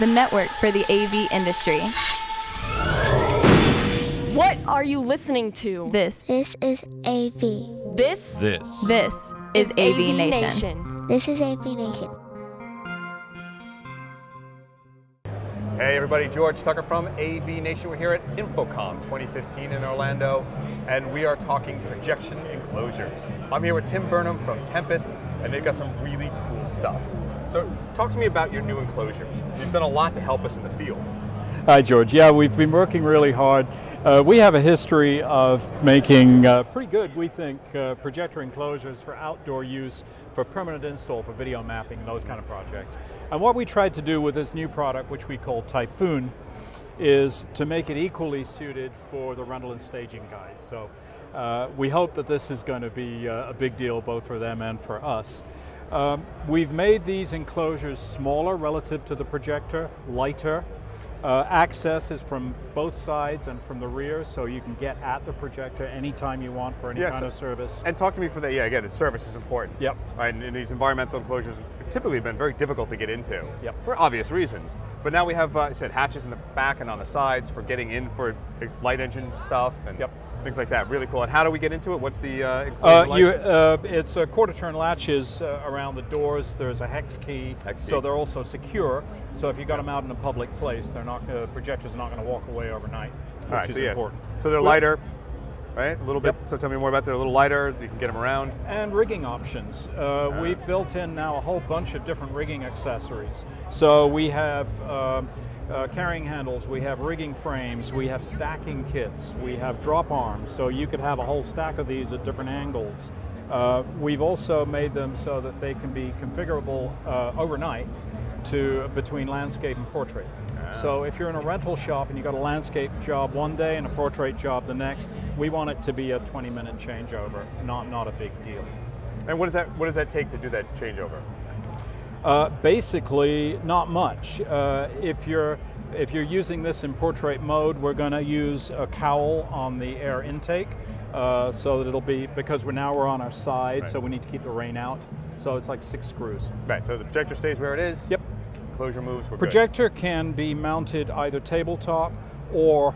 the network for the AV industry. What are you listening to? This is AV. This is AVNation. This is AVNation. Hey everybody, George Tucker from AVNation. We're here at Infocom 2015 in Orlando, and we are talking projection enclosures. I'm here with Tim Birnham from Tempest, and they've got some really cool stuff. So talk to me about your new enclosures. You've done a lot to help us in the field. Hi George, yeah, we've been working really hard. We have a history of making pretty good, we think, projector enclosures for outdoor use, for permanent install, for video mapping, those kind of projects. And what we tried to do with this new product, which we call Typhoon, is to make it equally suited for the rental and staging guys. So we hope that this is going to be a big deal both for them and for us. We've made these enclosures smaller relative to the projector, lighter. Access is from both sides and from the rear, so you can get at the projector anytime you want for any kind of service. And talk to me for that, again, the service is important. Yep. Right, and these environmental enclosures typically have been very difficult to get into. Yep. For obvious reasons. But now we have, you said, hatches in the back and on the sides for getting in for light engine stuff and things like that. Really cool. And how do we get into it? What's the enclosure like? It's a quarter-turn latches around the doors. There's a hex key, so they're also secure. So if you got them out in a public place, they're not projectors are not going to walk away overnight, which is important. So they're lighter, right? A little bit. So tell me more about they're a little lighter. You can get them around. And rigging options. We've built in now a whole bunch of different rigging accessories. So we have carrying handles, we have rigging frames, we have stacking kits, we have drop arms, so you could have a whole stack of these at different angles. We've also made them so that they can be configurable overnight between landscape and portrait. So if you're in a rental shop and you got a landscape job one day and a portrait job the next, we want it to be a 20-minute changeover, not a big deal. And what does that take to do that changeover? Basically, not much. If you're using this in portrait mode, we're going to use a cowl on the air intake, so that it'll be, because we're on our side, so we need to keep the rain out. So it's like 6 screws. Right. So the projector stays where it is. Yep. Enclosure moves. Projector can be mounted either tabletop or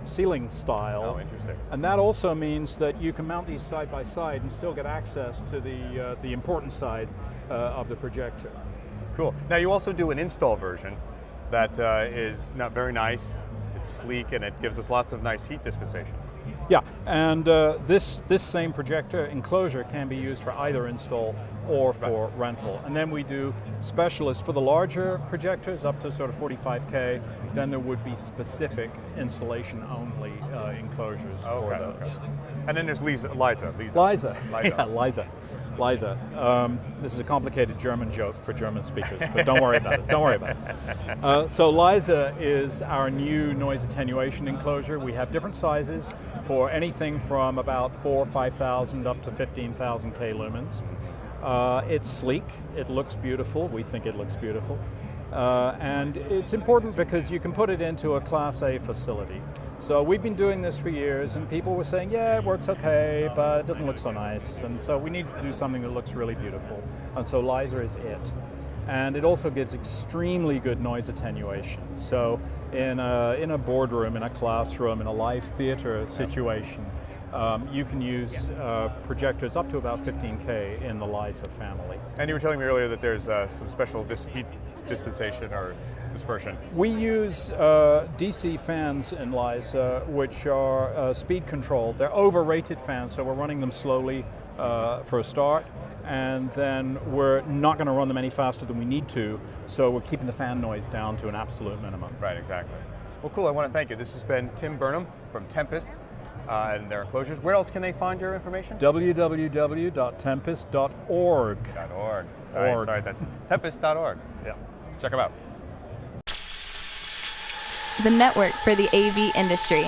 ceiling style. Oh, interesting. And that also means that you can mount these side by side and still get access to the important side of the projector. Cool. Now you also do an install version that is not very nice. It's sleek and it gives us lots of nice heat dispensation. Yeah, and this same projector enclosure can be used for either install or for rental. And then we do specialists for the larger projectors up to sort of 45K. Then there would be specific installation only enclosures for those. Okay. And then there's Liza. This is a complicated German joke for German speakers, but don't worry about it. Don't worry about it. So Liza is our new noise attenuation enclosure. We have different sizes for anything from about 4,000 or 5,000 up to 15,000 K lumens. It's sleek. It looks beautiful. We think it looks beautiful. And it's important because you can put it into a Class A facility. So we've been doing this for years, and people were saying, yeah, it works okay, but it doesn't look so nice. And so we need to do something that looks really beautiful. And so Liza is it. And it also gives extremely good noise attenuation. So in a boardroom, in a classroom, in a live theater situation, you can use projectors up to about 15K in the Liza family. And you were telling me earlier that there's some special heat dispensation or dispersion. We use DC fans in Liza, which are speed controlled. They're overrated fans, so we're running them slowly for a start, and then we're not going to run them any faster than we need to, so we're keeping the fan noise down to an absolute minimum. Right, exactly. Well, cool. I want to thank you. This has been Tim Birnham from Tempest and their enclosures. Where else can they find your information? www.tempest.org. .org. All right, sorry, that's tempest.org. Yeah. Check them out. The network for the AV industry.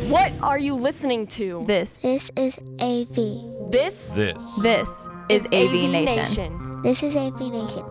What are you listening to? This is AV. This is AVNation. This is AVNation.